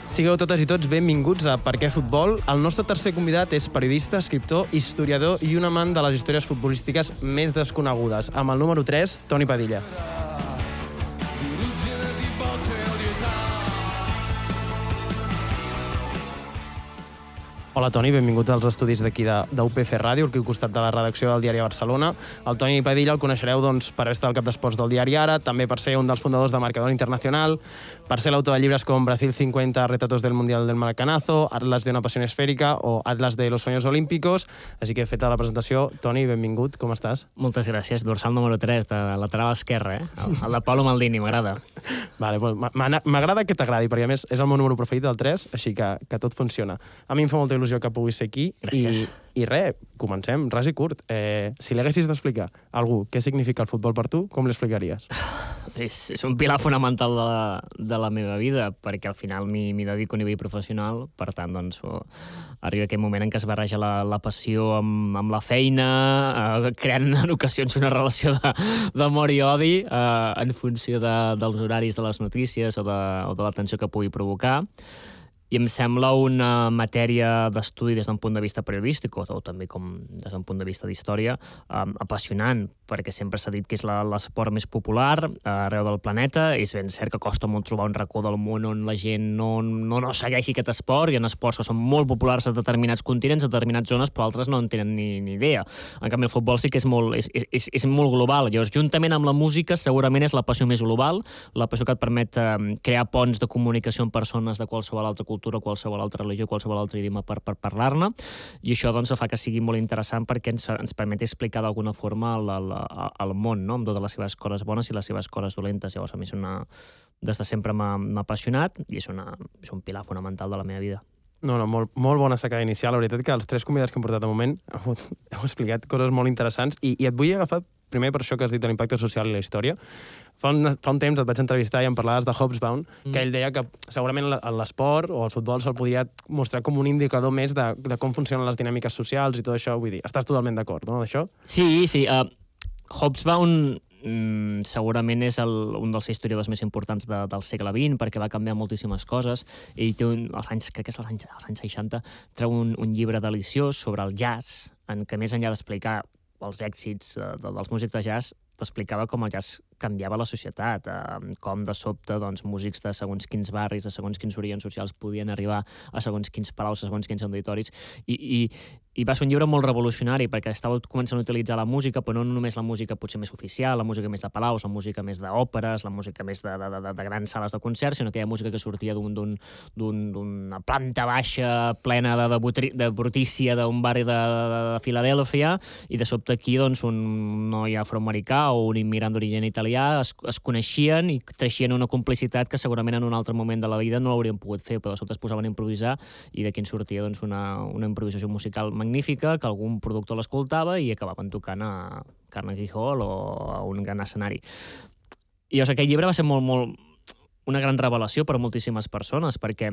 Sigueu totes i tots benvinguts a Per què futbol? El nostre tercer convidat és periodista, escriptor, historiador i un amant de les històries futbolístiques més desconegudes. Amb el número 3, Toni Padilla. Hola, Toni, benvingut als estudis d'aquí d'UPF Ràdio, aquí al costat de la redacció del Diari de Barcelona. El Toni Padilla el coneixereu per haver estat al cap d'esports del diari Ara, també per ser un dels fundadors de Marcador Internacional, per ser l'autor de llibres com Brasil 50, Retratos del Mundial del Maracanazo, Atlas de una pasión esférica o Atlas de los sueños olímpicos. Així que, feta la presentació, Toni, benvingut, com estàs? Moltes gràcies. Dorsal número 3, de lateral esquerra, El de Paolo Maldini, m'agrada. Vale, m'agrada que t'agradi, perquè a més és el meu número preferit, el 3, així que tot funciona. A mi em fa molta il·lusió que puguis ser aquí. Gràcies. I res, comencem, ras i curt. Si li haguessis d'explicar a algú què significa el futbol per tu, com l'explicaries? És un pilar fonamental de la meva vida, perquè al final m'hi dedico a nivell professional, per tant, doncs, arriba aquell moment en què es barreja la passió amb la feina, creant en ocasions una relació d'amor i odi en funció dels horaris de les notícies o de l'atenció que pugui provocar. I em sembla una matèria d'estudi des d'un punt de vista periodístic, o també com des d'un punt de vista d'història, apassionant, perquè sempre s'ha dit que és l'esport més popular arreu del planeta. És ben cert que costa molt trobar un racó del món on la gent no segueixi aquest esport. Hi ha esports que són molt populars a determinats continents, a determinades zones, però altres no en tenen ni idea. En canvi, el futbol sí que és molt global. Llavors, juntament amb la música, segurament és la passió més global, la passió que et permet crear ponts de comunicació amb persones de qualsevol altra cultura, qualsevol altra religió, qualsevol altre idioma per parlar-ne, i això doncs fa que sigui molt interessant perquè ens permet explicar d'alguna forma el món, no? Amb totes les seves coses bones i les seves coses dolentes. Llavors, a mi des de sempre m'ha apassionat i és un pilar fonamental de la meva vida. No, molt bona sacada inicial. La veritat que els tres convidats que hem portat de moment heu explicat coses molt interessants i et vull agafar primer per això que has dit de l'impacte social i la història. Fa un temps et vaig entrevistar i em parlaves de Hobsbawm, que ell deia que segurament l'esport o el futbol se'l podia mostrar com un indicador més de com funcionen les dinàmiques socials i tot això. Vull dir, estàs totalment d'acord, no, d'això? Sí. Hobsbawm segurament és un dels historiadors més importants del segle XX, perquè va canviar moltíssimes coses. Ell té crec que és als anys 60, treu un llibre deliciós sobre el jazz, en què més enllà d'explicar els èxits dels músics de jazz, t'explicava com el jazz canviava la societat, com de sobte músics de segons quins barris, de segons quins orígens socials podien arribar a segons quins palaus, a segons quins auditoris, i va ser un llibre molt revolucionari perquè estava començant a utilitzar la música, però no només la música potser més oficial, la música més de palaus, la música més d'òperes, la música més de grans sales de concert, sinó aquella música que sortia d'una planta baixa plena de brutícia d'un barri de Filadèlfia, i de sobte aquí un noi afroamericà o un immigrant d'origen italià es coneixien i creixien una complicitat que segurament en un altre moment de la vida no l'haurien pogut fer, però de sobte es posaven a improvisar i d'aquí en sortia una improvisació musical magnífica, que algun productor l'escoltava i acabaven tocant a Carnegie Hall o a un gran escenari. I aquell llibre va ser una gran revelació per a moltíssimes persones, perquè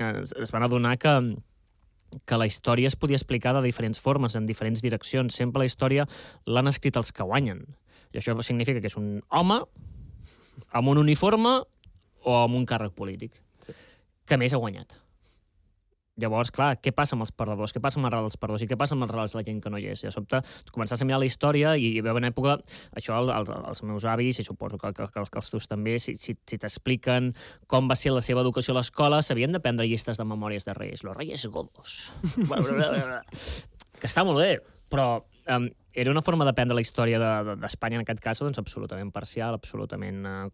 es van adonar que la història es podia explicar de diferents formes, en diferents direccions. Sempre la història l'han escrit els que guanyen. I això significa que és un home amb un uniforme o amb un càrrec polític, que més ha guanyat. Llavors, clar, què passa amb els perdedors? Què passa amb els relats dels perdedors? I què passa amb els relats de la gent que no hi és? I de sobte, començaves a mirar la història i hi va haver una època, això els meus avis, i suposo que els teus també, si t'expliquen com va ser la seva educació a l'escola, s'havien de prendre llistes de memòries de reis. Los Reyes Godos. Que està molt bé, però era una forma d'aprendre la història d'Espanya, en aquest cas, absolutament parcial, absolutament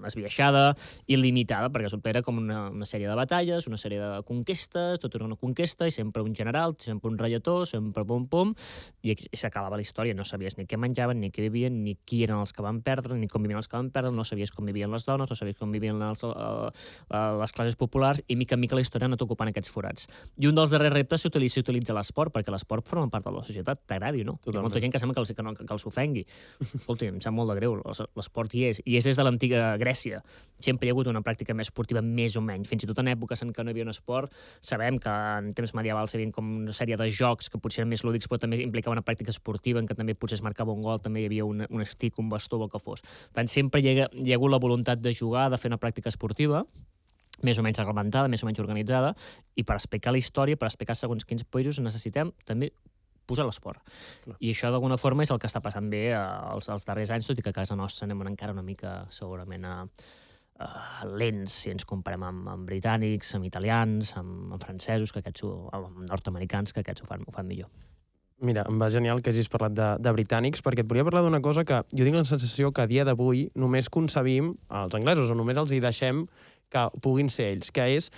esbiaixada, il·limitada, perquè sobte era com una sèrie de batalles, una sèrie de conquestes, tot era una conquesta, i sempre un general, sempre un reietó, sempre pum-pum, i s'acabava la història. No sabies ni què menjaven, ni què vivien, ni qui eren els que van perdre, ni com vivien els que van perdre, no sabies com vivien les dones, no sabies com vivien les classes populars, i mica en mica la història ha anat ocupant aquests forats. I un dels darrers reptes s'utilitza l'esport, perquè l'esport forma part de la societat, t'agradi o no. Hi ha molta gent que sembla que els ofengui. Escolta, em sap molt de greu, l'esport hi és, i és des de l'antiga Grècia. Sempre hi ha hagut una pràctica més esportiva, més o menys. Fins i tot en èpoques en què no hi havia un esport, sabem que en temps medievals hi havia com una sèrie de jocs que potser eren més lúdics, però també implicaven una pràctica esportiva en què també potser es marcava un gol, també hi havia un estic, un bastó o el que fos. Per tant, sempre hi ha hagut la voluntat de jugar, de fer una pràctica esportiva, més o menys reglamentada, més o menys organitzada, i per explicar la història, per explicar segons quins països necessitem també posar l'esport. I això d'alguna forma és el que està passant bé als darrers anys, tot i que a casa nostra anem encara una mica segurament lents si ens comparem amb britànics, amb italians, amb francesos, amb nord-americans, que aquests ho fan millor. Mira, em va genial que hagis parlat de britànics, perquè et volia parlar d'una cosa que jo tinc la sensació que a dia d'avui només concebim els anglesos, o només els hi deixem que puguin ser ells, que és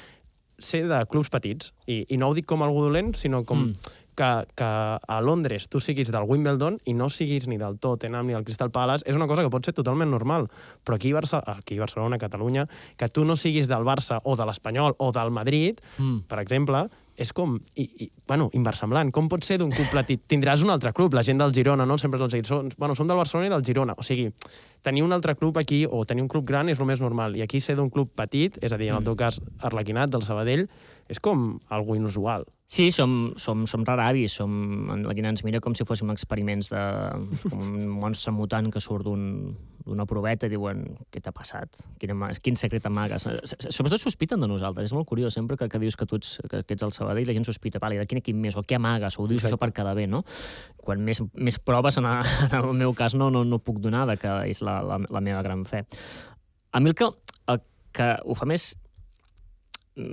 ser de clubs petits. I no ho dic com algú dolent, sinó com que a Londres tu siguis del Wimbledon i no siguis ni del Tottenham ni del Crystal Palace, és una cosa que pot ser totalment normal. Però aquí a Barcelona, a Catalunya, que tu no siguis del Barça o de l'Espanyol o del Madrid, per exemple, és com, bueno, inversemblant. Com pot ser d'un club petit? Tindràs un altre club, la gent del Girona, no? Sempre els dit, som del Barcelona i del Girona. O sigui, tenir un altre club aquí o tenir un club gran és el més normal. I aquí ser d'un club petit, és a dir, en el teu cas, Arlequinat, del Sabadell, és com algo inusual. Sí, som raravis, la ens mira com si fóssim experiments com un monstre mutant que surt d'una proveta i diuen, què t'ha passat? Quin secret amagues? Sobretot sospiten de nosaltres, és molt curiós, sempre que dius que ets el Sabadell, la gent sospita, vale, de quin equip més, o què amagues, o ho dius això per quedar bé, no? Quan més proves, en el meu cas, no puc donar, que és la meva gran fe. A mi el que ho fa més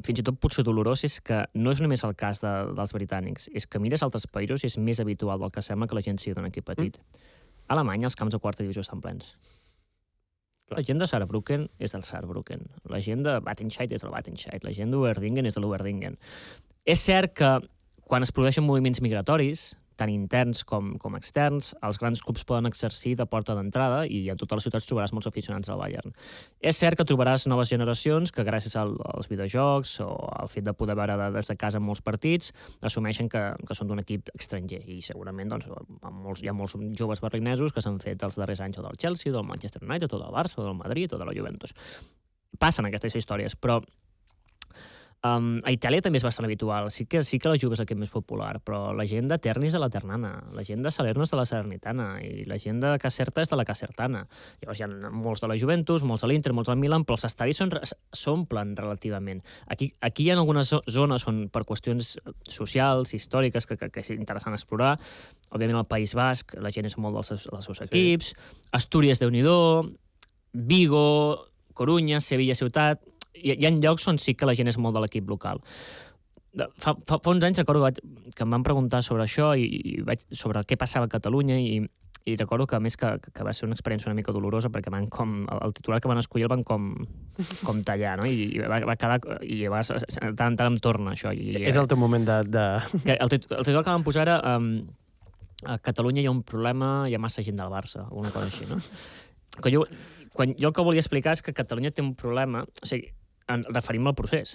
fins i tot potser dolorós és que no és només el cas dels britànics, és que mires altres països i és més habitual del que sembla que la gent sigui d'un equip petit. A Alemanya els camps de quarta divisió estan plens. La gent de Saarbrücken és del Saarbrücken, la gent de Wattenscheid és del Wattenscheid, la gent d'Uerdingen és de l'Uerdingen. És cert que quan es produeixen moviments migratoris, tant interns com externs, els grans clubs poden exercir de porta d'entrada i en totes les ciutats trobaràs molts aficionats al Bayern. És cert que trobaràs noves generacions que gràcies als videojocs o al fet de poder veure des de casa molts partits assumeixen que són d'un equip estranger i segurament doncs, hi ha molts joves berlinesos que s'han fet els darrers anys o del Chelsea, del Manchester United, o del Barça, o del Madrid, o de la Juventus. Passen aquestes històries, però a Itàlia també és bastant habitual. Sí que la Juve és l'equip més popular, però la gent de Terni és de la Ternana, la gent de Salerno és de la Salernitana i la gent de Caserta és de la Casertana. Llavors hi ha molts de la Juventus, molts de l'Inter, molts del Milan, però els estadis s'omplen relativament. Aquí hi ha algunes zones on per qüestions socials, històriques, que és interessant explorar. Òbviament al País Basc la gent és molt dels seus equips, Astúries, Déu-n'hi-do, Vigo, Corunya, Sevilla, ciutat. Hi ha llocs on sí que la gent és molt de l'equip local. Fa uns anys recordo que em van preguntar sobre això i sobre què passava a Catalunya i recordo que a més que va ser una experiència una mica dolorosa perquè el titular que van escollir el van com tallar, no? I va quedar i tant em torna això. És el teu moment de... El titular que van posar era a Catalunya hi ha un problema, hi ha massa gent del Barça, alguna cosa així, no? Jo el que volia explicar és que Catalunya té un problema, o sigui, referim-me al procés.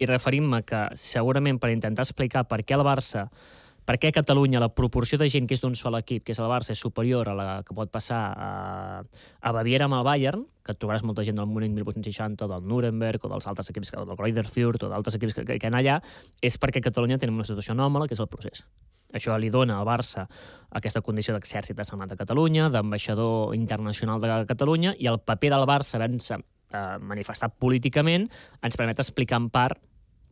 I referim-me que segurament per intentar explicar per què el Barça, per què a Catalunya la proporció de gent que és d'un sol equip, que és el Barça, és superior a la que pot passar a Baviera amb el Bayern, que et trobaràs molta gent del Múnich 1860, del Nuremberg, o dels altres equips, del Greuther Fürth, o d'altres equips que han allà, és perquè a Catalunya tenim una situació anòmala, que és el procés. Això li dona al Barça aquesta condició d'exèrcit armat de Catalunya, d'ambaixador internacional de Catalunya, i el paper del Barça havent-se manifestat políticament ens permet explicar en part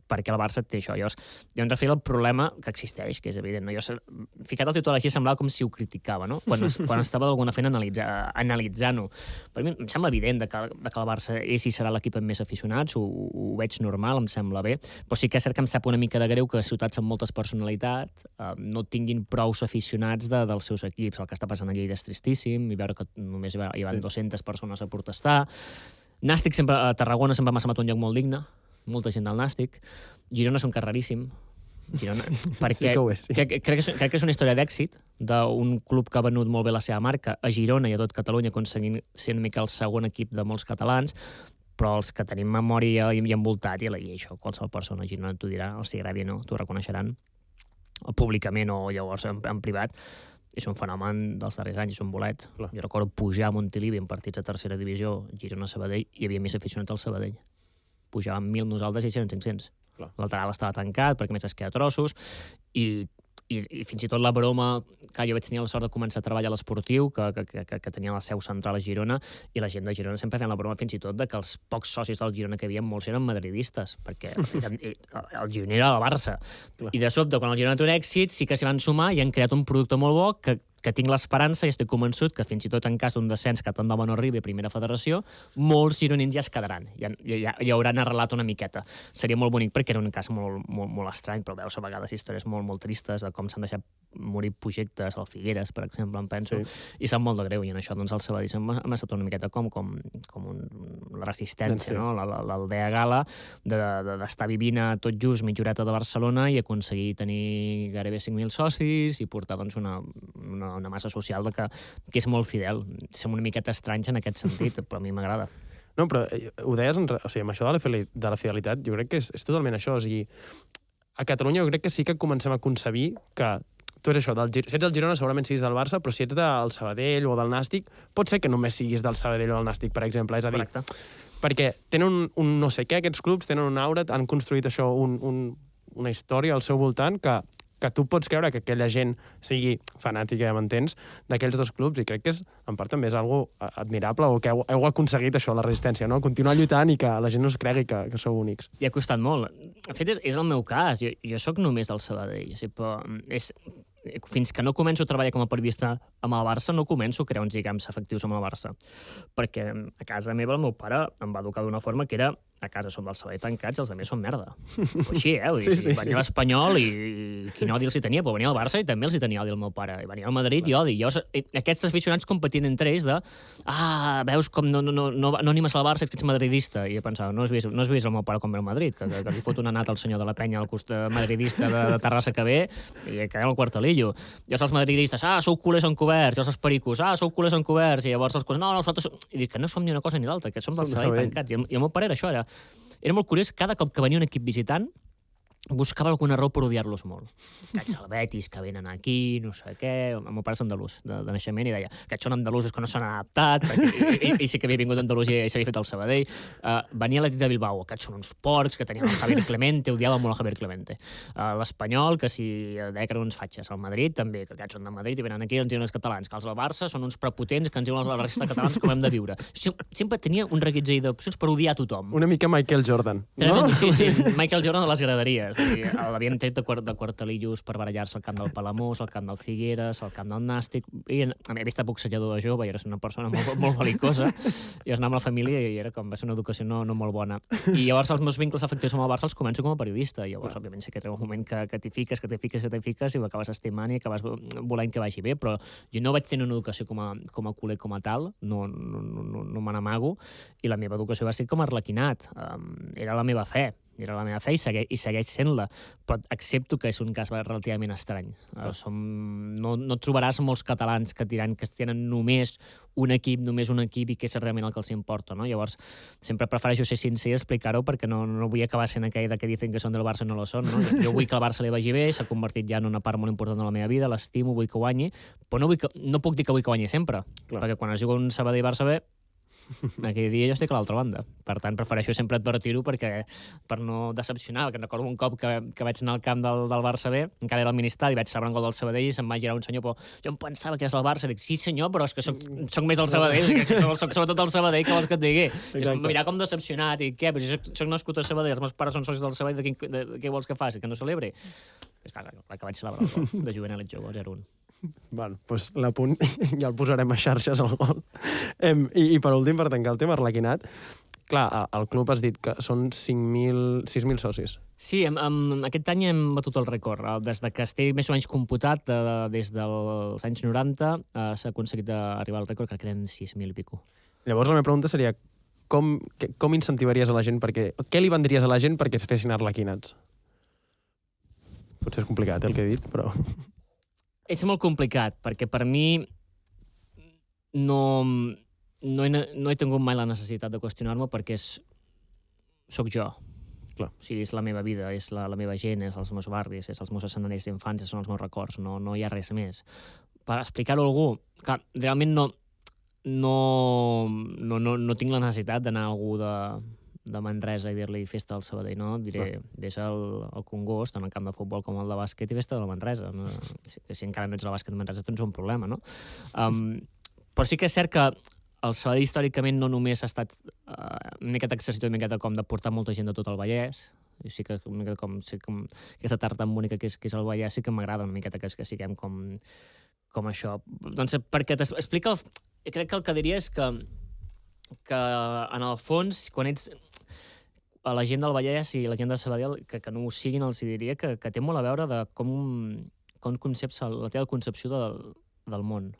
per què el Barça té això. Llavors, jo em referia al problema que existeix, que és evident. No? Jo ficat el títol així semblava com si ho criticava, no? Quan estava d'alguna feina analitzant-ho. Per mi em sembla evident que el Barça és i serà l'equip amb més aficionats, ho veig normal, em sembla bé, però sí que és cert que em sap una mica de greu que ciutats amb moltes personalitats no tinguin prous aficionats dels seus equips. El que està passant a Lleida és tristíssim, i veure que només hi van 200 persones a protestar. Nàstic a Tarragona sempre m'ha semblat un lloc molt digne, molta gent del Nàstic. Girona és un cas raríssim, perquè sí que ho és, sí. crec que és una història d'èxit d'un club que ha venut molt bé la seva marca a Girona i a tot Catalunya, aconseguint ser una mica el segon equip de molts catalans, però els que tenim memòria i envoltat, i això qualsevol persona a Girona t'ho dirà, els agradi o no, t'ho reconeixeran públicament o llavors en privat. És un fenomen dels darrers anys, és un bolet. Clar. Jo recordo pujar a Montilivi en partits de tercera divisió, Girona-Sabadell, hi havia més aficionats al Sabadell. Pujàvem 1.000 nosaltres i eren 500. Lateral estava tancat perquè més es queda trossos i i fins i tot la broma, que jo vaig tenir la sort de començar a treballar a l'esportiu, que tenia la seu central a Girona, i la gent de Girona sempre feien la broma fins i tot de que els pocs socis del Girona que hi havia, molts eren madridistes, perquè el Girona era el Barça. Clar. I de sobte, quan el Girona té un èxit, sí que s'hi van sumar i han creat un producte molt bo que tinc l'esperança i estic convençut que fins i tot en cas d'un descens que tant de bo no arribi a primera federació, molts gironins ja es quedaran, ja hauran arrelat una miqueta. Seria molt bonic perquè era un cas molt estrany, però veus a vegades històries molt tristes de com s'han deixat morir projectes al Figueres, per exemple, em penso, i sap molt de greu, i en això doncs el Sabadell m'ha estat una miqueta com la resistència, no? L'aldea Gala d'estar vivint a tot just mitja horeta de Barcelona i aconseguir tenir gairebé 5.000 socis i portar doncs una massa social que és molt fidel. Som una miqueta estranys en aquest sentit, però a mi m'agrada. No, però ho deies, o sigui, amb això de la fidelitat, jo crec que és totalment això. O sigui, a Catalunya jo crec que sí que comencem a concebir que tu és això, si ets del Girona segurament siguis del Barça, però si ets del Sabadell o del Nàstic, pot ser que només siguis del Sabadell o del Nàstic, per exemple. És a dir, perquè tenen un no sé què, aquests clubs tenen un aura, han construït això, una història al seu voltant que tu pots creure que aquella gent sigui fanàtica, ja m'entens, d'aquells dos clubs, i crec que en part també és algo admirable, o que heu aconseguit això, la resistència, no? Continuar lluitant i que la gent no es cregui que sou únics. I ha costat molt. De fet, és el meu cas. Jo sóc només del Sabadell. Fins que no començo a treballar com a periodista amb el Barça, no començo a crear uns lligams afectius amb el Barça. Perquè a casa meva el meu pare em va educar d'una forma que era a casa som del Sabadell tancats i els altres són merda. Però així, venia l'Espanyol i quin odi els hi tenia, però venia el Barça i també els hi tenia odi el meu pare. I venia el Madrid i odi. Aquests aficionats competint entre ells veus com no animes al Barça, ets madridista. I jo pensava, no has vist el meu pare com ve al Madrid, que li fot una nata al senyor de la penya al costat madridista de Terrassa que ve i que el quartelillo. Llavors els madridistes, sou culers encoberts, i els pericos, sou culers encoberts, i llavors els cosas, no, nosaltres... I dic que no som ni una cosa ni l'altra, que som del Sabadell tancats. I el meu pare era això, era molt curiós, cada cop que venia un equip visitant buscava alguna raó per odiar-los molt. Aquests salvetis que venen aquí, no sé què... El meu pare és andalús, de naixement, i deia que aquests són andalusos que no s'han adaptat, i sí que havia vingut d'Andalusia i s'havia fet el Sabadell. Venia l'Atlètic de Bilbao, aquests són uns porcs que tenien el Javier Clemente, odiava molt el Javier Clemente. L'Espanyol, que si deia que eren uns fatxes. El Madrid, també, que aquests són de Madrid i venen aquí i ens diuen els catalans. Que els del Barça són uns prepotents que ens diuen els resta catalans com hem de viure. Sempre tenia un reguitzell d'opcions per odiar a tothom. Una mica Michael Jordan, no? Sí, Michael Jordan de les graderies. L'havien tret de quartelillos per barallar-se al camp del Palamós, al camp del Figueres, al camp del Nàstic. I a mi havia estat boxejador de jove i era una persona molt belicosa. I es anava amb la família i era com, va ser una educació no molt bona. I llavors els meus vincles afectius amb el Barça els començo com a periodista. I llavors, òbviament, sí que era un moment que t'hi fiques i ho acabes estimant i acabes volent que vagi bé. Però jo no vaig tenir una educació com a culer com a tal, no me n'amago, i la meva educació va ser com a arlequinat. Era la meva fe i segueix sent-la, però accepto que és un cas relativament estrany. No trobaràs molts catalans que diran que tenen només un equip i que és realment el que els importa, no? Llavors, sempre prefereixo ser sincer i explicar-ho perquè no vull acabar sent aquell que dicen que són del Barça i no lo són, no? Jo vull que el Barça li vagi bé, s'ha convertit ja en una part molt important de la meva vida, l'estimo, vull que guanyi, però no puc dir que vull que guanyi sempre, perquè quan es juga un Sabadell-Barça bé, aquell dia jo estic a l'altra banda. Per tant, prefereixo sempre advertir-ho per no decepcionar, perquè recordo un cop que vaig anar al camp del Barça B, encara era al Ministadi, vaig celebrar un gol del Sabadell i se'm va girar un senyor, però jo em pensava que és el Barça. Dic, sí senyor, però és que soc més del Sabadell, soc sobretot del Sabadell, que vols que et digui? I em mirar com decepcionat, i què? Però si soc nascut a Sabadell, els meus pares són socis del Sabadell, què vols que faci? Que no celebri? És clar que vaig celebrar el gol de Jovenet Jogó, 0-1. Bueno, doncs l'apunt ja el posarem a xarxes al gol. I per últim, per tancar el tema arlequinat, clar, al club has dit que són 6.000 socis. Sí, aquest any hem batut el rècord. Des que estic més o menys computat, des dels anys 90, s'ha aconseguit arribar al rècord, que eren 6.000 i pico. Llavors la meva pregunta seria, com incentivaries a la gent què li vendries a la gent perquè es fessin arlequinats? Potser és complicat el que he dit, però... És molt complicat, perquè per mi no he tingut mai la necessitat de qüestionar-me perquè sóc jo. Clar. O sigui, és la meva vida, és la meva gent, és els meus barris, és els meus escenaris d'infància, són els meus records, no hi ha res més. Per explicar-ho a algú, clar, realment no tinc la necessitat d'anar a algú de Manresa i dir-li festa al Sabadell, no? Diré, vés al Congost, en el camp de futbol com el de bàsquet, i festa de la Manresa. No? Si encara no ets al bàsquet de Manresa, tens un problema, no? Però sí que és cert que el Sabadell històricament no només ha estat una miqueta accessible, una miqueta com de portar molta gent de tot el Vallès, i sí que una miqueta com aquesta tarda tan bonica que és el Vallès, sí que m'agrada una miqueta que siguem com això. Doncs perquè t'explica... Crec que el que diria és que en el fons, quan ets a la gent del Vallès i la gent de Sabadell, que no ho siguin, els diria que té molt a veure de com conceps la teva concepció del món,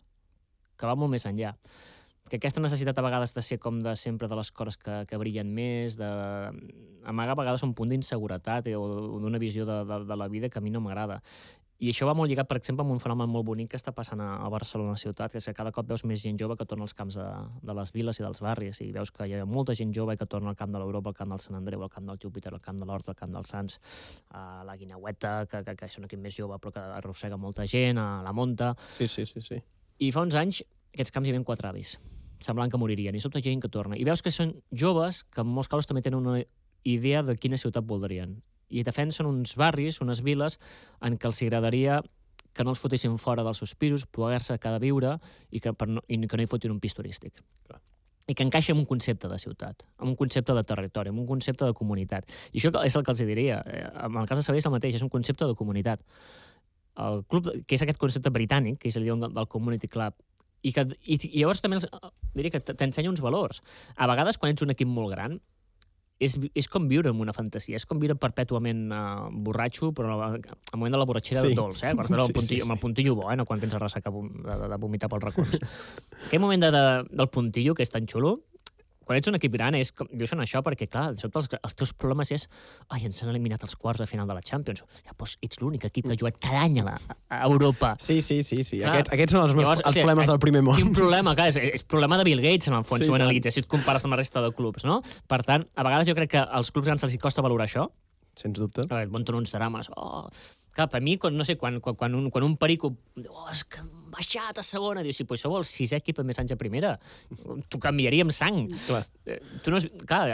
que va molt més enllà. Que aquesta necessitat a vegades de ser com de sempre de les coses que brillen més, amagar a vegades un punt d'inseguretat o d'una visió de la vida que a mi no m'agrada. I això va molt lligat, per exemple, amb un fenomen molt bonic que està passant a Barcelona ciutat, que és que cada cop veus més gent jove que torna als camps de les viles i dels barris, i veus que hi ha molta gent jove que torna al camp de l'Europa, al camp del Sant Andreu, al camp del Júpiter, al camp de l'Horta, al camp dels Sants, a la Guineueta, que és un equip més jove però que arrossega molta gent, a la Monta... Sí. I fa uns anys aquests camps hi havia 4 avis, semblant que moririen, i sobte gent que torna. I veus que són joves que en molts casos també tenen una idea de quina ciutat voldrien. I defensen uns barris, unes viles, en què els agradaria que no els fotessin fora dels seus pisos, poder-se quedar a viure i que no hi fotin un pis turístic. Clar. I que encaixa en un concepte de ciutat, en un concepte de territori, en un concepte de comunitat. I això és el que els diria. En el cas de Sabadell és el mateix, és un concepte de comunitat. El club, que és aquest concepte britànic, que és el lloc del Community Club, i llavors també diria que t'ensenya uns valors. A vegades, quan ets un equip molt gran, és com viure en una fantasia, és com viure perpètuament borratxo, però al moment de la borratxera dolç, quan amb el puntillo bo, no quan tens la ressaca de vomitar pels racons. Aquell moment del puntillo, que és tan xulo, quan ets un equip gran, vius en això perquè, clar, els teus problemes és ens han eliminat els quarts de final de la Champions. Ja, doncs ets l'únic equip que ha jugat cada any a Europa. Sí. Aquests són els problemes del primer món. Quin problema, clar, és problema de Bill Gates, en el fons, si ho analitzes, si et compares amb la resta de clubs, no? Per tant, a vegades jo crec que als clubs grans els costa valorar això. Sens dubte. Et munten uns drames. Clar, per mi, no sé, quan un perico diu, és que hem baixat a segona, dius, pues sou el 6è equip amb més anys a primera. T'ho canviaria amb sang. Clar,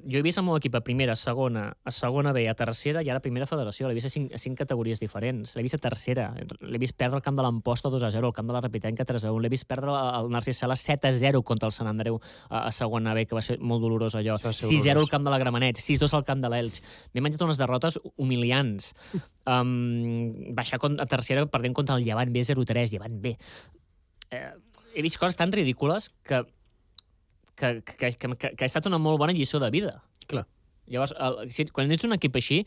jo he vist el meu equip a primera, a segona B, a tercera i ara a primera federació. L'he vist a 5 categories diferents. L'he vist a tercera. L'he vist perdre el camp de l'Amposta 2-0, el camp de la Repitenca 3-1. L'he vist perdre el Narcís Sala 7-0 contra el Sant Andreu a segona B, que va ser molt dolorós allò. 6-0 al camp de la Gramenet, 6-2 al camp de l'Elx. M'he menjat unes derrotes humiliants. Baixar a tercera perdent contra el Llevant B 0-3, Llevant B. He vist coses tan ridícules que ha estat una molt bona lliçó de vida. Clar. Llavors, quan ets un equip així,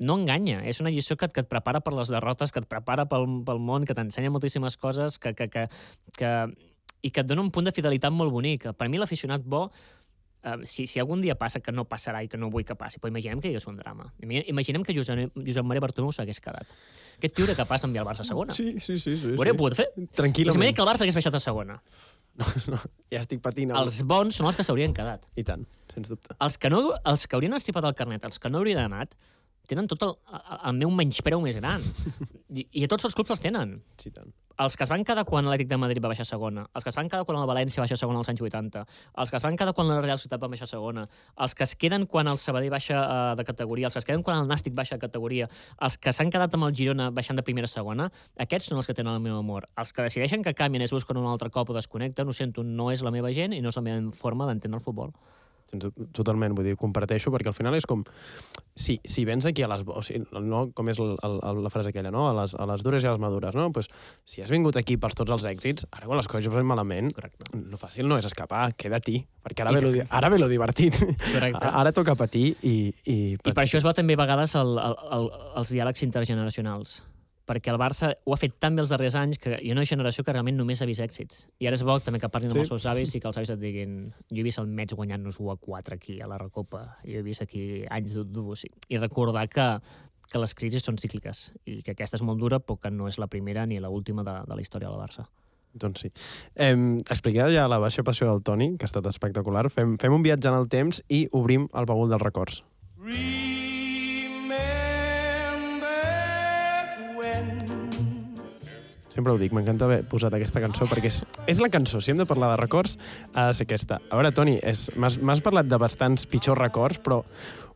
no enganya. És una lliçó que et prepara per les derrotes, que et prepara pel món, que t'ensenya moltíssimes coses, i que et dona un punt de fidelitat molt bonic. Per mi l'aficionat bo, si algun dia passa, que no passarà i que no vull que passi, però imaginem que és un drama. Imaginem que Josep Maria Bartomeu s'hagués quedat. Aquest tio era capaç d'enviar el Barça a segona. Sí. Ho hauria pogut fer? Tranquil·lament. Imaginem que el Barça hagués baixat a segona. No, ja estic patint. Els bons són els que s'haurien quedat. I tant, sens dubte. Els que haurien estipat el carnet, els que no haurien anat, tenen tot el meu menyspreu més gran. I a tots els clubs els tenen. Sí, tant. Els que es van quedar quan l'Atlètic de Madrid va baixar a segona, els que es van quedar quan el València va baixar a segona als anys 80, els que es van quedar quan la Real Societat va baixar a segona, els que es queden quan el Sabadell baixa de categoria, els que es queden quan el Nàstic baixa de categoria, els que s'han quedat amb el Girona baixant de primera a segona, aquests són els que tenen el meu amor. Els que decideixen que canvien es busquen un altre cop o desconnecten, ho sento, no és la meva gent i no és la meva forma d'entendre el futbol. Totalment, vull dir, comparteixo, perquè al final és com... Si vens aquí a les... O sigui, no, com és la frase aquella, no? A les dures i a les madures, no? Pues, si has vingut aquí per tots els èxits, ara quan les coses van malament, lo fàcil no és escapar, queda-t'hi, perquè ara ve lo divertit. Ara toca patir i per això es va també a vegades els diàlegs intergeneracionals. Perquè el Barça ho ha fet tan bé els darrers anys que hi ha una generació que realment només ha vist èxits. I ara és bo també que parlin amb els seus avis i que els avis et diguin jo he vist el Mets guanyant-nos 1-4 aquí a la Recopa, jo he vist aquí anys d'ús. I recordar que les crisis són cícliques i que aquesta és molt dura però que no és la primera ni l'última de la història del Barça. Doncs sí. Expliqueu ja la baixa passió del Toni, que ha estat espectacular. Fem un viatge en el temps i obrim el baúl dels records. Sempre ho dic, m'encanta haver posat aquesta cançó perquè és la cançó, si hem de parlar de records, ha de ser aquesta. A veure, Toni, m'has parlat de bastants pitjors records, però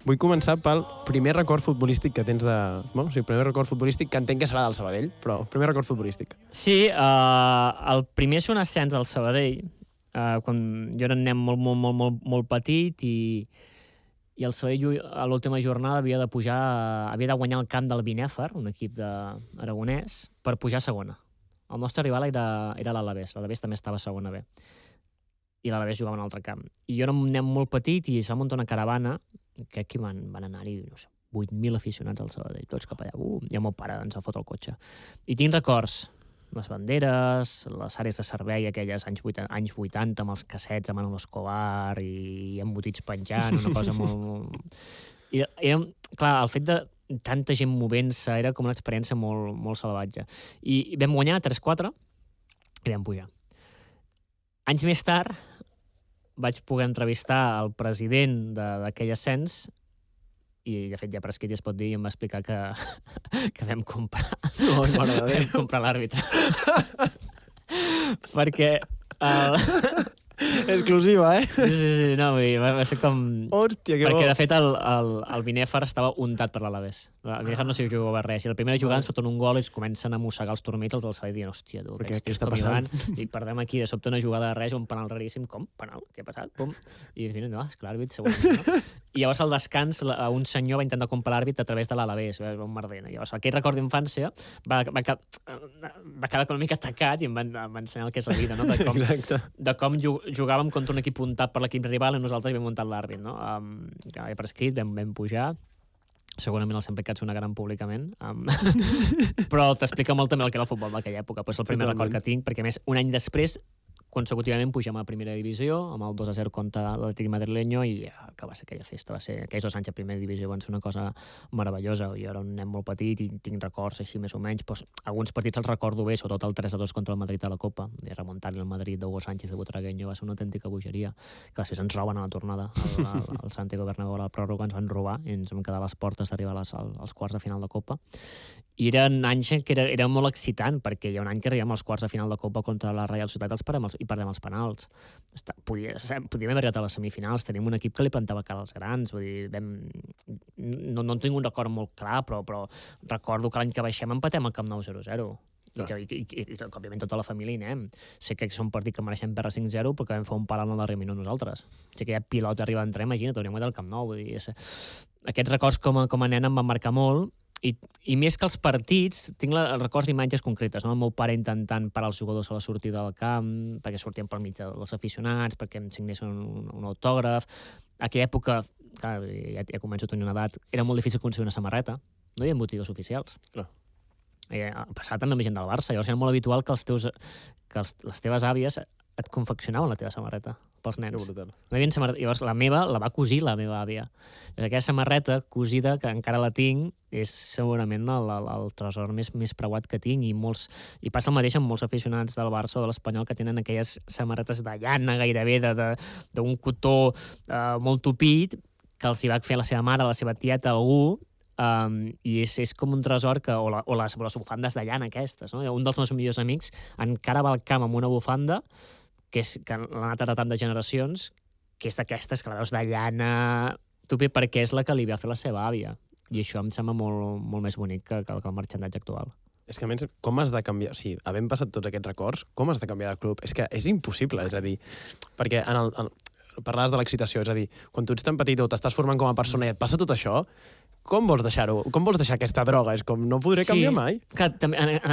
vull començar pel primer record futbolístic que tens de... Bueno, sí, el primer record futbolístic que entenc que serà del Sabadell, però el primer record futbolístic. Sí, el primer és un ascens al Sabadell, quan jo era un nen molt petit i el Sabadell a l'última jornada havia de guanyar el camp del Binèfar, un equip d'Aragonès, per pujar a segona. El nostre rival era l'Alavés. L'Alavés també estava a segona B. I l'Alavés jugava en un altre camp. I jo era un nen molt petit i es va muntar una caravana, crec que van anar-hi, no sé, 8.000 aficionats al Sabadell, tots cap allà. I el meu pare ens va fotre el cotxe. I tinc records, les banderes, les àrees de servei, aquelles anys 80, amb els cassets amb Manolo Escobar i embotits penjant, una cosa molt... I era, clar, el fet de tanta gent movent-se era com una experiència molt salvatge. I vam guanyar 3-4 i vam pujar. Anys més tard vaig poder entrevistar el president d'aquell ascens i, de fet, ja prescrit ja es pot dir, i em va explicar que vam comprar... No, m'agrada vam comprar l'àrbitre. Perquè... Exclusiva, eh? Sí, no, va ser com... Hòstia, que bo. Perquè, de fet, el Binèfar estava untat per l'Alavés. El Binèfar no s'hi jugava res. I el primer jugant ens foten un gol i es comencen a mossegar els turmells, els del Sabadell, dient, hòstia, tu, què està passant? I perdem aquí, de sobte una jugada de res, un penal raríssim. Com? Penal? Què ha passat? Pum. I no, és que l'àrbit segurament no. I llavors al descans un senyor va intentar comprar l'àrbit a través de l'Alavés, un merder. Llavors aquell record d'infància va quedar una mica tacat i em va ensenyar el que és la vida, no? De com jugàvem contra un equip puntat per l'equip rival i nosaltres vam muntar l'àrbit, no? Ja he prescrit, vam pujar, segurament els empecats sonaran públicament, però t'explica molt també el que era el futbol d'aquella època. És el primer record que tinc, perquè a més un any després consecutivament pugem a primera divisió amb el 2-0 contra l'Atlètic madrileño i que va ser aquella festa, aquells 2 anys a primera divisió van ser una cosa meravellosa. Jo era un nen molt petit i tinc records així més o menys, doncs, alguns partits els recordo bé, sobretot el 3-2 contra el Madrid a la Copa, i remuntar-li al Madrid d'Hugo Sánchez de Butragueño va ser una autèntica bogeria, que després ens roben a la tornada al Santiago Bernabéu a la pròrroga, ens van robar i ens vam quedar a les portes d'arribar als quarts de final de Copa. I eren anys que era molt excitant, perquè hi ha un any que arribem als quarts de final de Copa contra la Real Societat i perdem els penals. Podíem haver arribat a les semifinals, tenim un equip que li plantava cara als grans, vull dir, no en tinc un record molt clar, però recordo que l'any que baixem empatem al Camp Nou 0-0. I òbviament tota la família hi anem. Sé que és un partit que mereixem perdre 5-0 perquè vam fer un pal al darrer minut nosaltres. Sé que ja pilot arriba a entrar, imagina't, hauríem guanyat al Camp Nou. Vull dir, aquests records com a nen em van marcar molt. I més que els partits, tinc els records d'imatges concretes, no? El meu pare intentant parar els jugadors a la sortida del camp, perquè sortien pel mig dels aficionats, perquè em signessin un autògraf. A aquella època, clar, ja començo a tenir una edat, era molt difícil aconseguir una samarreta, no hi havia botigues oficials. Clar. Passava també amb gent del Barça, llavors era molt habitual que les teves àvies et confeccionaven la teva samarreta pels nens. No hi havia samarreta. Llavors la meva la va cosir la meva àvia. Aquella samarreta cosida, que encara la tinc, és segurament el tresor més preuat que tinc, i passa el mateix amb molts aficionats del Barça o de l'Espanyol que tenen aquelles samarretes de llana gairebé, d'un cotó molt tupit, que els hi va fer la seva mare, la seva tieta, algú, i és com un tresor o les bufandes de llana aquestes, no? Un dels meus millors amics encara va al camp amb una bufanda que l'ha anat heretant de generacions, que és d'aquestes que la veus de llana tupi, perquè és la que li va fer la seva àvia, i això em sembla molt més bonic que el marxandatge actual. És que, a més, com has de canviar... O sigui, havent passat tots aquests records, com has de canviar de club? És que és impossible, és a dir, perquè parlaves de l'excitació, és a dir, quan tu ets tan petit o t'estàs formant com a persona i et passa tot això, com vols deixar-ho? Com vols deixar aquesta droga? És com, no podré canviar mai. Clar,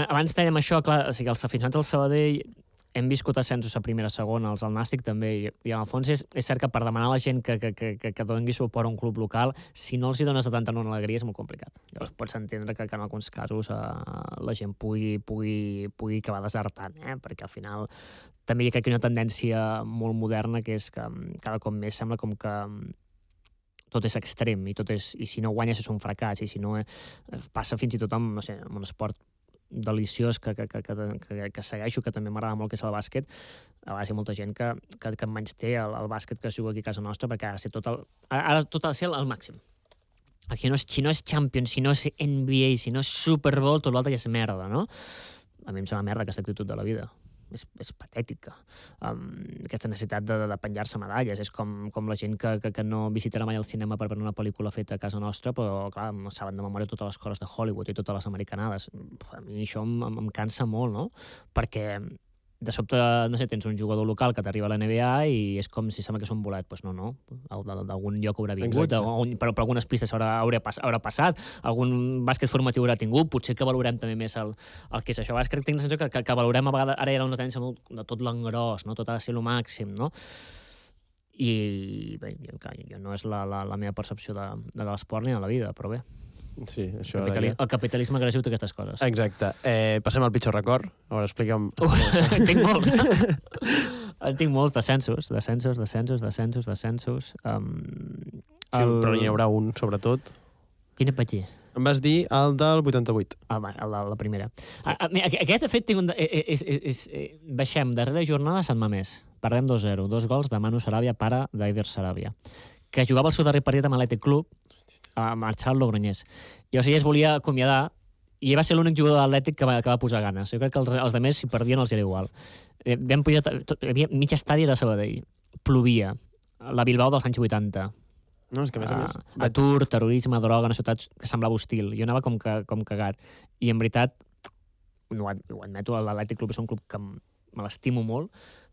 abans dèiem això, clar, o sigui, els aficionats del Sabadell hem viscut ascensos a primera, segona, els del Nàstic també, i en el fons és cert que per demanar a la gent que doni suport a un club local, si no els hi dones de tanta no alegria és molt complicat. Llavors pots entendre que en alguns casos la gent pugui acabar desertant, perquè al final també hi ha una tendència molt moderna que és que cada cop més sembla com que tot és extrem i si no guanyes és un fracàs, i si no passa fins i tot amb un esport deliciós que segueixo, que també m'agrada molt, que és el bàsquet. A vegades hi ha molta gent que menysté el bàsquet que es juga aquí a casa nostra, perquè ha de ser tot ha de ser el màxim. Aquí si no és Champions, si no és NBA, si no és Super Bowl, tot l'altre ja és merda, no? a mi em sembla merda aquesta actitud de la vida. És patètica. Aquesta necessitat de penjar-se medalles. És com la gent que no visitarà mai el cinema per veure una pel·lícula feta a casa nostra, però, clar, no saben de memòria totes les coses de Hollywood i totes les americanades. A mi això em cansa molt, no? Perquè de sobte, no sé, tens un jugador local que t'arriba a la NBA i és com si sembla que és un bolet. Doncs no, d'algun lloc haurà vingut, per algunes pistes haurà passat, algun bàsquet formatiu haurà tingut, potser que valorem també més el que és això. A vegades crec que tinc la sensació que valorem a vegades, ara era una tendència de tot l'engròs, no? Tot ha de ser el màxim, no? I bé, jo no és la meva percepció de l'esport ni de la vida, però bé. Sí, això el capitalisme agressiu té aquestes coses. Exacte. Passem al pitjor record. Ara explica'm... En tinc molts. En tinc molts descensos. Sí, però n'hi haurà un, sobretot. Quin et vaig dir? Em vas dir el del 88. La primera. Aquest, de fet, tinc un... Baixem, darrera jornada a Sant Mamés. Perdem 2-0. 2 gols de Manu Sarabia, pare d'Eider Sarabia, que jugava el seu darrer partit amb l'Atlètic Club, a marxar al Logroñés. I o sigui, es volia acomiadar i va ser l'únic jugador de l'Atlètic que va posar ganes. Jo crec que els altres, si perdien, els era igual. Vam pujar... Hi havia mig estadi de Sabadell. Plovia. La Bilbao dels anys 80. No, és que a més... Atur, terrorisme, droga, una ciutat que semblava hostil. Jo anava com cagat. I en veritat, ho admeto, l'Atlètic Club és un club que me l'estimo molt,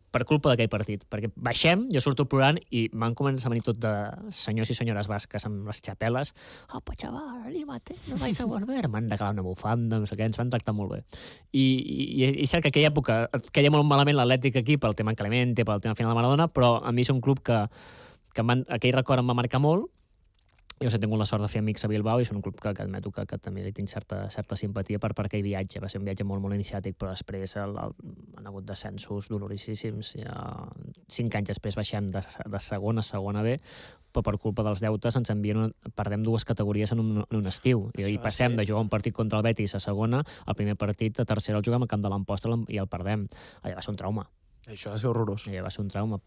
per culpa d'aquell partit, perquè baixem, jo surto plorant i van començar a venir tot de senyors i senyores basques amb les xapeles. Apa, chaval, anímate, no vais a volver. M'han regalat una bufanda, no sé què, ens van tractar molt bé. I és cert que aquella època queia molt malament l'Atlètic aquí pel tema Clemente, pel tema final de Maradona, però a mi és un club que aquell record em va marcar molt. Jo he tingut la sort de fer amics a Bilbao i és un club que admeto que també li tinc certa simpatia per aquell viatge. Va ser un viatge molt iniciàtic, però després han hagut descensos doloríssims. 5 anys després baixem de segona a segona B, però per culpa dels deutes ens perdem 2 categories en un estiu. I passem de jugar un partit contra el Betis a segona, el primer partit a tercera el juguem al camp de l'Amposta i el perdem. Allà va ser un trauma. Això va ser horrorós. Allà va ser un trauma.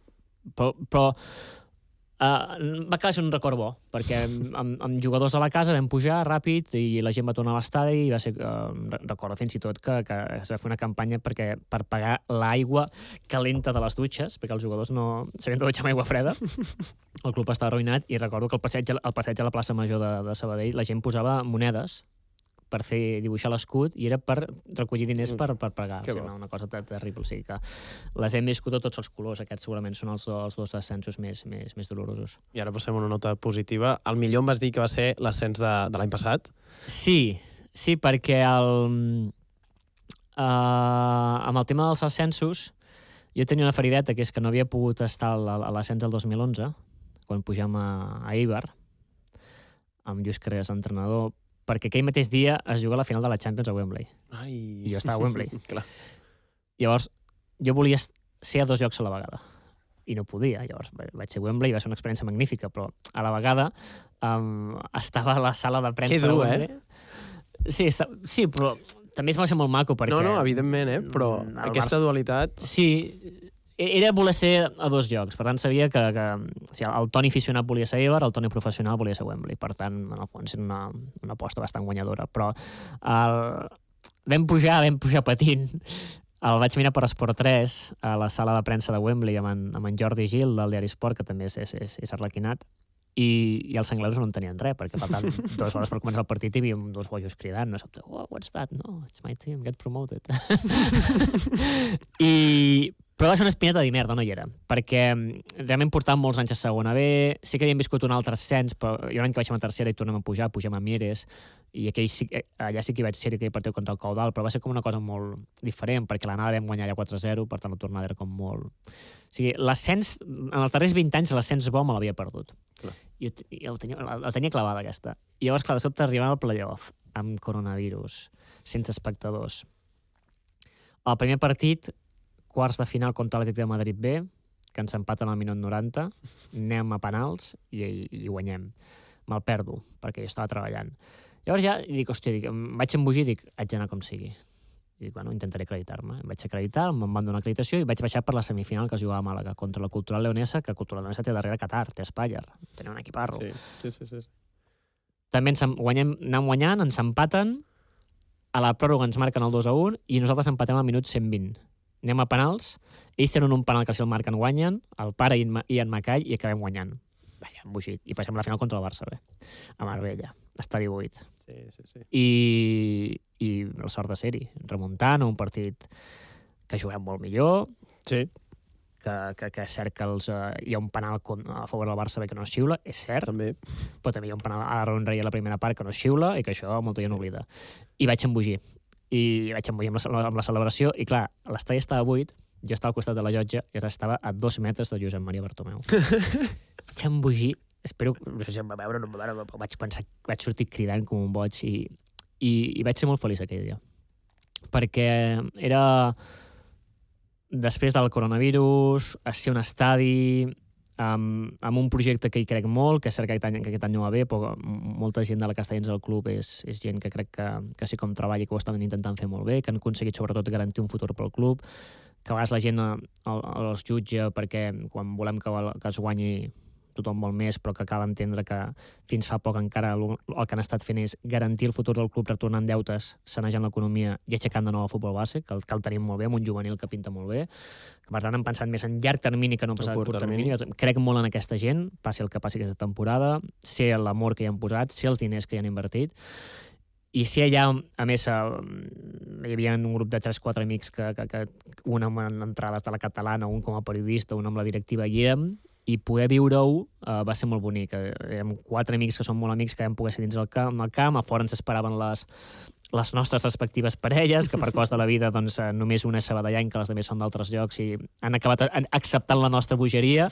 Però va quedar un record bo, perquè amb jugadors de la casa vam pujar ràpid i la gent va tornar a l'estadi i va ser, recordo fins i tot que es va fer una campanya per pagar l'aigua calenta de les dutxes, perquè els jugadors no s'havien de dutxar amb aigua freda. El club estava arruïnat i recordo que al passeig a la plaça Major de Sabadell la gent posava monedes per dibuixar l'escut i era per recollir diners per pagar. O sigui, una cosa terrible. O sigui que les hem viscut a tots els colors. Aquests segurament són els 2 descensos més dolorosos. I ara passem a una nota positiva. El millor em vas dir que va ser l'ascens de l'any passat? Sí, perquè amb el tema dels ascensos jo tenia una ferideta, que és que no havia pogut estar a l'ascens del 2011, quan pujam a Eibar, amb Lluís Carreras entrenador, perquè aquell mateix dia es juga la final de la Champions a Wembley. I jo estava a Wembley. Clar. Llavors, jo volia ser a 2 llocs a la vegada. I no podia. Llavors vaig ser a Wembley i va ser una experiència magnífica, però a la vegada estava a la sala de premsa de Wembley. Sí, però també va ser molt maco perquè... No, evidentment, però aquesta dualitat... Sí, era voler ser a 2 llocs, per tant sabia que el Toni aficionat volia ser Eibar, el Toni professional volia ser Wembley, per tant, en el fons era una aposta bastant guanyadora, però vam pujar patint, el vaig mirar per Esport 3 a la sala de premsa de Wembley amb en Jordi Gil del diari Esport, que també és arlequinat, i els anglesos no en tenien res, perquè faltaven 2 hores per començar el partit i hi havia 2 bojos cridant, no sobte, what's that? No, it's my team, get promoted. Però va ser una espineta de merda, no hi era, perquè realment portàvem molts anys a segona B, sí que havíem viscut un altre ascens, però hi ha un any que baixem a tercera i tornem a pujar, pugem a Mieres, i allà sí que hi vaig ser aquell partit contra el Caudal, però va ser com una cosa molt diferent, perquè l'anada vam guanyar allà 4-0, per tant la tornada era com molt... O sigui, l'ascens, en els darrers 20 anys l'ascens bo me l'havia perdut. I la tenia clavada aquesta. I llavors, clar, de sobte arribava al playoff, amb coronavirus, sense espectadors. El primer partit, quarts de final contra l'Atlètic de Madrid B, que ens empaten al minut 90, anem a penals i guanyem. Me'l perdo, perquè jo estava treballant. Llavors ja dic, hòstia, em vaig embogir i dic, haig d'anar com sigui. I dic, bueno, intentaré acreditar-me. Em vaig acreditar, me'n van donar acreditació i vaig baixar per la semifinal que es jugava a Màlaga contra la Cultural Leonesa, que Cultural Leonesa té darrere Qatar, té Spire, tenia un equiparro. Sí. També anem guanyant, ens empaten a la pròrroga ens marquen el 2-1 i nosaltres empatem al minut 120. Anem a penals, ells tenen un penal que si el marquen guanyen, el pare i en Macall, i acabem guanyant. Vaja, embogit. I passem la final contra el Barça B, a Marbella, estadi 8. Sí. I la sort de ser-hi, remuntant a un partit que juguem molt millor, Sí. que és cert que hi ha un penal a favor del Barça B que no es xiula, és cert, També. però també hi ha un penal a Aaron Rey a la primera part que no es xiula i que això molta gent oblida. I vaig embogir. Amb la celebració, i clar, l'estadi estava buit, jo estava al costat de la llotja i ara estava a 2 metres de Josep Maria Bartomeu. Vaig embogir, espero, no sé si em va veure o no em va veure, però vaig sortir cridant com un boig i vaig ser molt feliç aquell dia. Perquè era, després del coronavirus, a ser un estadi amb un projecte que hi crec molt, que és cert que aquest any no va bé, però molta gent de la Castellans del club és gent que crec que sí com treballa i que ho estan intentant fer molt bé, que han aconseguit sobretot garantir un futur pel club, que a vegades la gent els jutja perquè quan volem que es guanyi tothom vol més, però que cal entendre que fins fa poc encara el que han estat fent és garantir el futur del club retornant deutes, sanejant l'economia i aixecant de nou el futbol base, que el tenim molt bé, amb un juvenil que pinta molt bé. Que, per tant, han pensat més en llarg termini que no en curt termini. Crec molt en aquesta gent, passi el que passi aquesta temporada, sé l'amor que hi han posat, sé els diners que hi han invertit, i si allà, a més, hi havia un grup de 3-4 amics que un amb entrades de la Catalana, un com a periodista, un amb la directiva, hi érem, i poder viure-ho va ser molt bonic. Érem 4 amics que són molt amics que vam poder ser dins el camp, a fora ens esperaven les nostres respectives parelles, que per cos de la vida doncs, només una és sabadellenca, les altres són d'altres llocs, i han acabat acceptant la nostra bogeria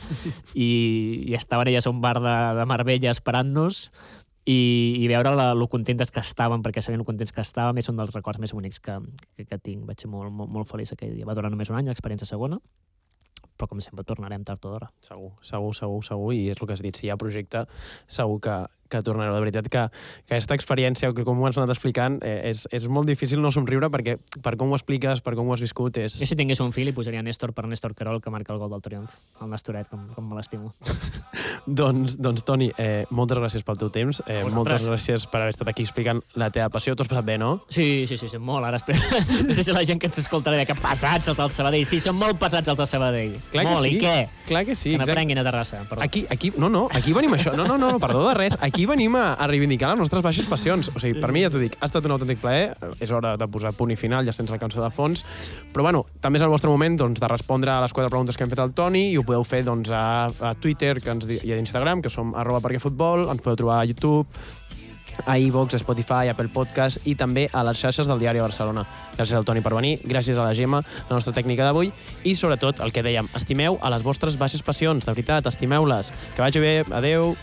i estaven elles a un bar de Marbella esperant-nos, i veure lo contentes que estaven, perquè sabien lo contents que estàvem, és un dels records més bonics que tinc. Vaig ser molt, molt, molt feliç aquell dia. Va durar només un any, l'experiència segona, però com sempre tornarem tard o d'hora. Segur, i és el que has dit, si hi ha projecte, segur que tornareu. De veritat que aquesta experiència, que com ho has anat explicant, és molt difícil no somriure, perquè per com ho expliques, per com ho has viscut, és... Jo si tingués un fill, li posaria Néstor per Néstor Querol, que marca el gol del triomf, el Nestoret, com me l'estimo. Doncs, Toni, moltes gràcies pel teu temps, moltes gràcies per haver estat aquí explicant la teva passió. T'ho has passat bé, no? Sí, molt. Ara espera. No sé si la gent que ens escoltarà dirà que pesats els del Sabadell. Sí, són molt pesats els del Sabadell. Clar que molt, sí. I què? Clar que sí, que n'aprenguin a Terrassa. Aquí venim a això. No, perdó de res. Aquí venim a reivindicar les nostres baixes passions. O sigui, per mi, ja t'ho dic, ha estat un autèntic plaer. És hora de posar punt i final, ja sense la cançó de fons. Però, bueno, també és el vostre moment doncs, de respondre a les 4 preguntes que hem fet al Toni, i ho podeu fer doncs, a Twitter i a Instagram, que som @parquefutbol. Ens podeu trobar a YouTube, a iVoox, a Spotify, a Apple Podcast i també a les xarxes del Diari de Barcelona. Gràcies al Toni per venir, gràcies a la Gemma, la nostra tècnica d'avui, i sobretot el que dèiem, estimeu a les vostres baixes passions, de veritat, estimeu-les. Que vagi bé, adeu.